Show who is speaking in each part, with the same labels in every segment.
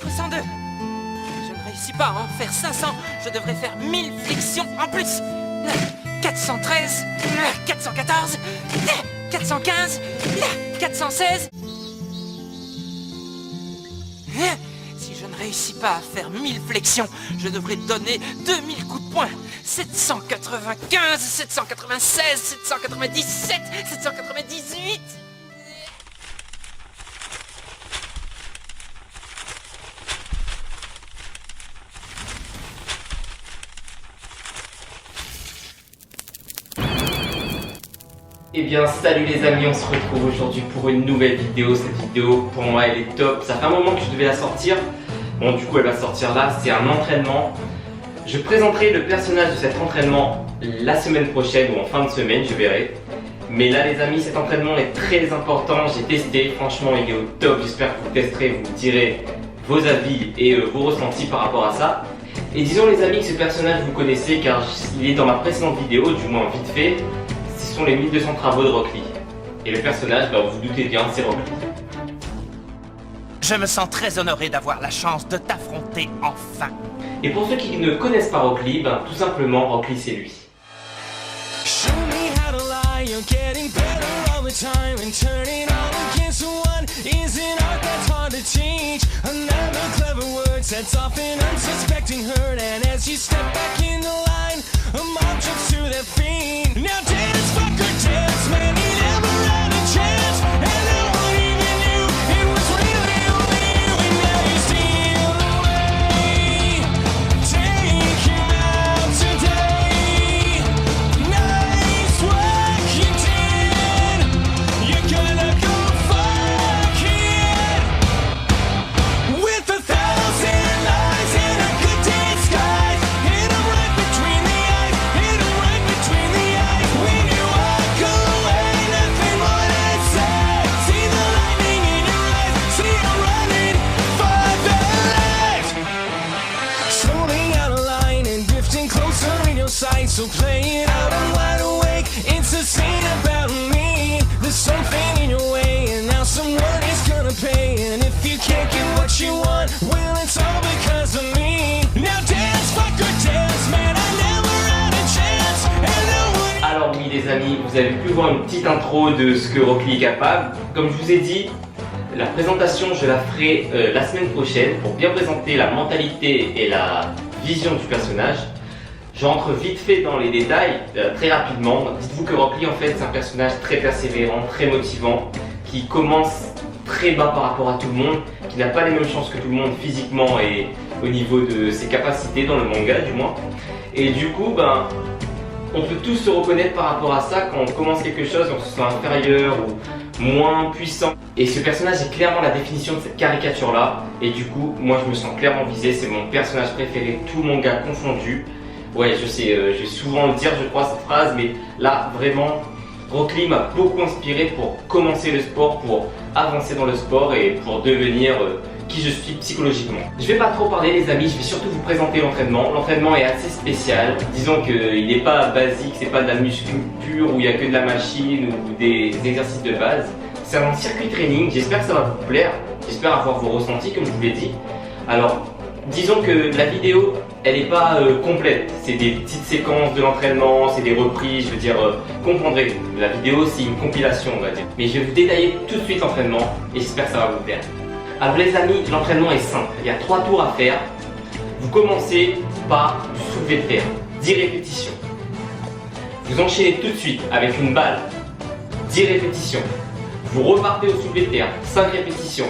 Speaker 1: 402. Je ne réussis pas à en faire 500. Je devrais faire 1000 flexions en plus. 413, 414, 415, 416. Si je ne réussis pas à faire 1000 flexions, je devrais donner 2000 coups de poing. 795, 796, 797, 798.
Speaker 2: Eh bien salut les amis, on se retrouve aujourd'hui pour une nouvelle vidéo. Cette vidéo pour moi elle est top, ça fait un moment que je devais la sortir. Bon du coup elle va sortir là, c'est un entraînement. Je présenterai le personnage de cet entraînement la semaine prochaine ou en fin de semaine, je verrai. Mais là les amis, cet entraînement est très important, j'ai testé, franchement il est au top. J'espère que vous testerez, vous me direz vos avis et vos ressentis par rapport à ça. Et disons les amis que ce personnage vous connaissez car il est dans ma précédente vidéo, du moins vite fait. Ce sont les 1200 travaux de Rock Lee. Et le personnage, vous vous doutez bien, c'est Rock Lee.
Speaker 1: Je me sens très honoré d'avoir la chance de t'affronter enfin.
Speaker 2: Et pour ceux qui ne connaissent pas Rock Lee, tout simplement Rock Lee c'est lui.
Speaker 3: Show me how to lie, you're getting better all the time, and turning all against one is an art that's hard to teach. Another clever word sets off an unsuspecting hurt, and as you step back in the line, a mob jumps to their feet. Now dance, fucker, dance, man, he never had a chance, and no one even knew it was really only you, and now you steal away. Take him out today. Nice work you did. You're gonna go fuck it. With 1,000 lies and a good disguise, hit 'em right between the eyes, hit 'em right between the eyes. When you walk away, nothing more to say. See the lightning in your eyes, see you running for their lives. Slowly out of line and drifting closer in your sight, so play it out, I'm wide awake. It's a scene about me. There's something in your way, and now someone is gonna pay. And if you can't get what you want, well, it's all because of me. Now dance, fucker, dance, man, I never had a chance, and no one.
Speaker 2: Alors oui les amis, vous avez pu voir une petite intro de ce que Rock Lee est capable. Comme je vous ai dit, la présentation je la ferai la semaine prochaine pour bien présenter la mentalité et la vision du personnage. J'entre vite fait dans les détails, très rapidement. Dites-vous que Rock Lee en fait c'est un personnage très persévérant, très motivant, qui commence très bas par rapport à tout le monde, qui n'a pas les mêmes chances que tout le monde physiquement et au niveau de ses capacités dans le manga du moins. Et du coup on peut tous se reconnaître par rapport à ça. Quand on commence quelque chose, on se sent inférieur ou moins puissant. Et ce personnage est clairement la définition de cette caricature là. Et du coup moi je me sens clairement visé, c'est mon personnage préféré, tout manga confondu. Ouais, je sais, je vais souvent le dire, je crois, cette phrase, mais là, vraiment, Rock Lee m'a beaucoup inspiré pour commencer le sport, pour avancer dans le sport et pour devenir qui je suis psychologiquement. Je vais pas trop parler, les amis, je vais surtout vous présenter l'entraînement. L'entraînement est assez spécial. Disons qu'il n'est pas basique, c'est pas de la muscu pure où il n'y a que de la machine ou des exercices de base. C'est un circuit training, j'espère que ça va vous plaire. J'espère avoir vos ressentis, comme je vous l'ai dit. Alors, disons que la vidéo, elle n'est pas complète, c'est des petites séquences de l'entraînement, c'est des reprises, je veux dire, comprendrez, la vidéo c'est une compilation on va dire. Mais je vais vous détailler tout de suite l'entraînement et j'espère que ça va vous plaire. Alors les amis, l'entraînement est simple, il y a 3 tours à faire. Vous commencez par du soulevé de terre, 10 répétitions. Vous enchaînez tout de suite avec une balle, 10 répétitions. Vous repartez au soulevé de terre, 5 répétitions.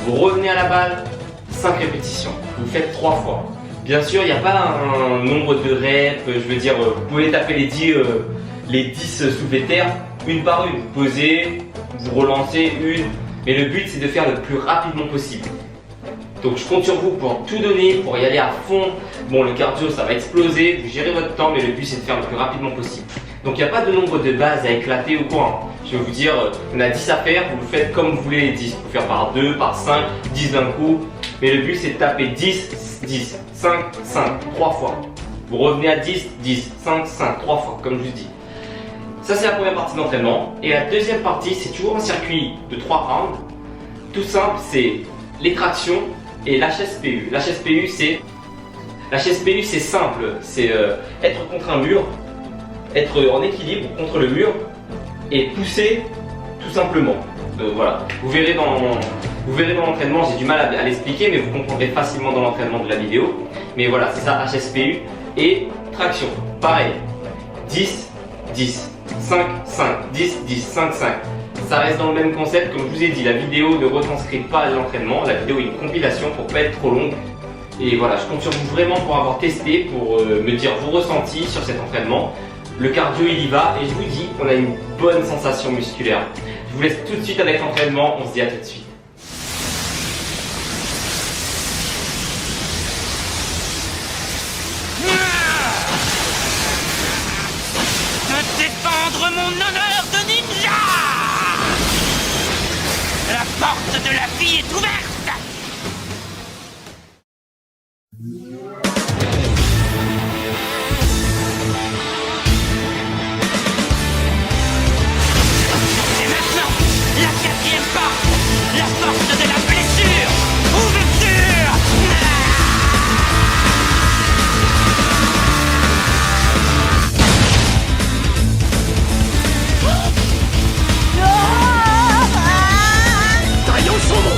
Speaker 2: Vous revenez à la balle, 5 répétitions. Vous faites 3 fois. Bien sûr, il n'y a pas un nombre de reps, je veux dire, vous pouvez taper les 10 soulevés de terre, une par une. Posez, vous relancez une, mais le but c'est de faire le plus rapidement possible. Donc je compte sur vous pour tout donner, pour y aller à fond. Bon, le cardio ça va exploser, vous gérez votre temps, mais le but c'est de faire le plus rapidement possible. Donc il n'y a pas de nombre de bases à éclater ou quoi. Je vais vous dire, on a 10 à faire, vous le faites comme vous voulez les 10. Vous pouvez faire par 2, par 5, 10 d'un coup. Mais le but c'est de taper 10, 10, 5, 5, 3 fois. Vous revenez à 10, 10, 5, 5, 3 fois, comme je vous dis. Ça c'est la première partie d'entraînement. Et la deuxième partie, c'est toujours un circuit de 3 rounds. Tout simple, c'est les tractions, et l'HSPU. L'HSPU c'est simple, c'est être contre un mur, être en équilibre contre le mur et pousser tout simplement. Voilà, vous verrez dans l'entraînement, j'ai du mal à l'expliquer, mais vous comprendrez facilement dans l'entraînement de la vidéo. Mais voilà, c'est ça, HSPU. Et traction, pareil, 10, 10, 5, 5, 10, 10, 5, 5. Ça reste dans le même concept, comme je vous ai dit, la vidéo ne retranscrit pas l'entraînement, la vidéo est une compilation pour pas être trop longue. Et voilà, je compte sur vous vraiment pour avoir testé, pour me dire vos ressentis sur cet entraînement. Le cardio il y va et je vous dis qu'on a une bonne sensation musculaire. Je vous laisse tout de suite avec l'entraînement, on se dit à tout de suite.
Speaker 1: Défendre mon honneur de ninja! La porte de la vie est ouverte! Et maintenant, la quatrième porte! La porte de la blessure! Ouverture!
Speaker 3: Taillons son nom.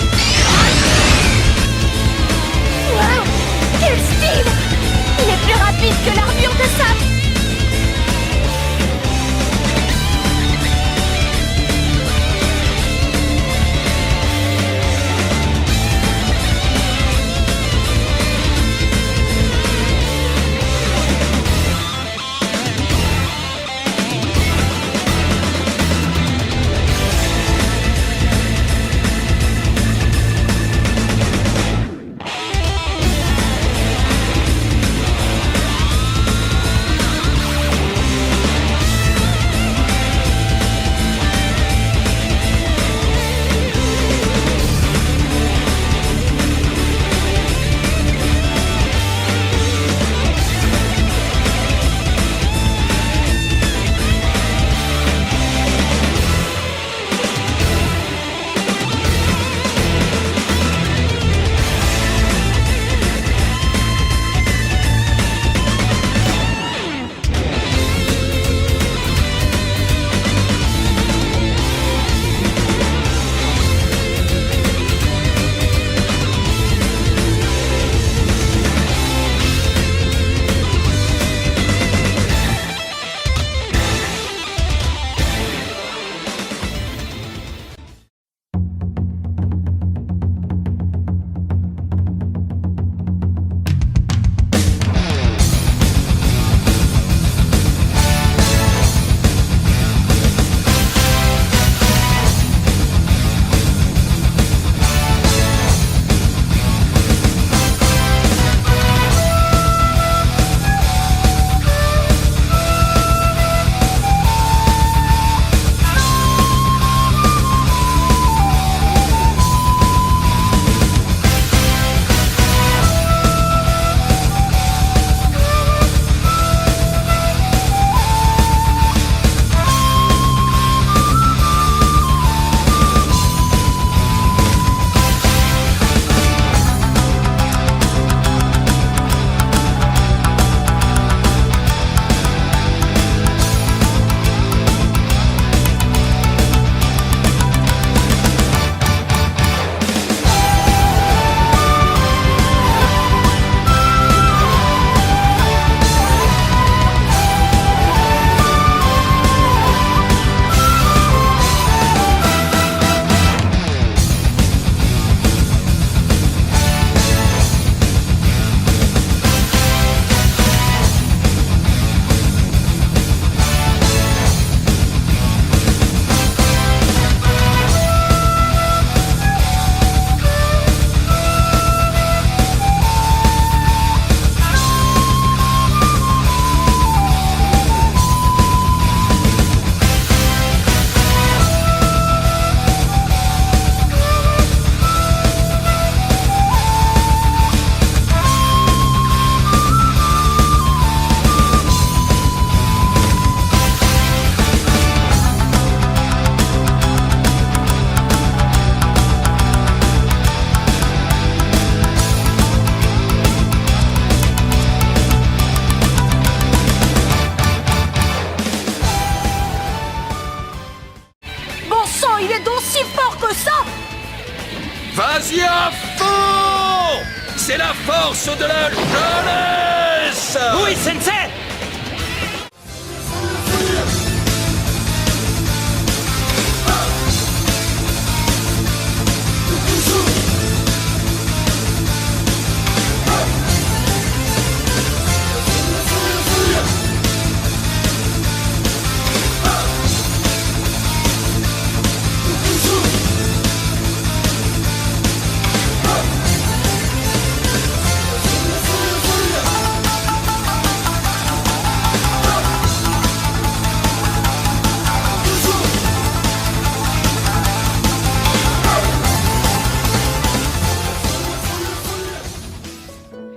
Speaker 4: Allez-y à fond! C'est la force de la jeunesse!
Speaker 1: Oui, sensei!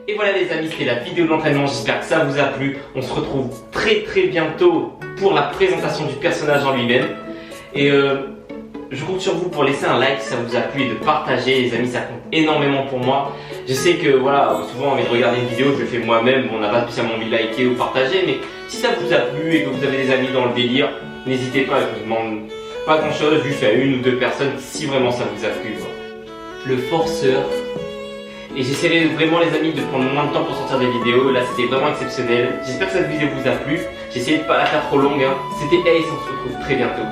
Speaker 2: Et voilà les amis, c'était la vidéo de l'entraînement, j'espère que ça vous a plu. On se retrouve très bientôt pour la présentation du personnage en lui-même. Et je compte sur vous pour laisser un like si ça vous a plu et de partager les amis, ça compte énormément pour moi. Je sais que voilà, souvent on de regarder une vidéo, je le fais moi-même, on n'a pas spécialement envie de liker ou partager, mais si ça vous a plu et que vous avez des amis dans le délire, n'hésitez pas, je vous demande pas grand chose, juste à 1 ou 2 personnes si vraiment ça vous a plu. Le forceur. Et j'essaierai vraiment les amis de prendre moins de temps pour sortir des vidéos, là c'était vraiment exceptionnel. J'espère que cette vidéo vous a plu, j'ai essayé de pas la faire trop longue, hein. C'était Ace, on se retrouve très bientôt.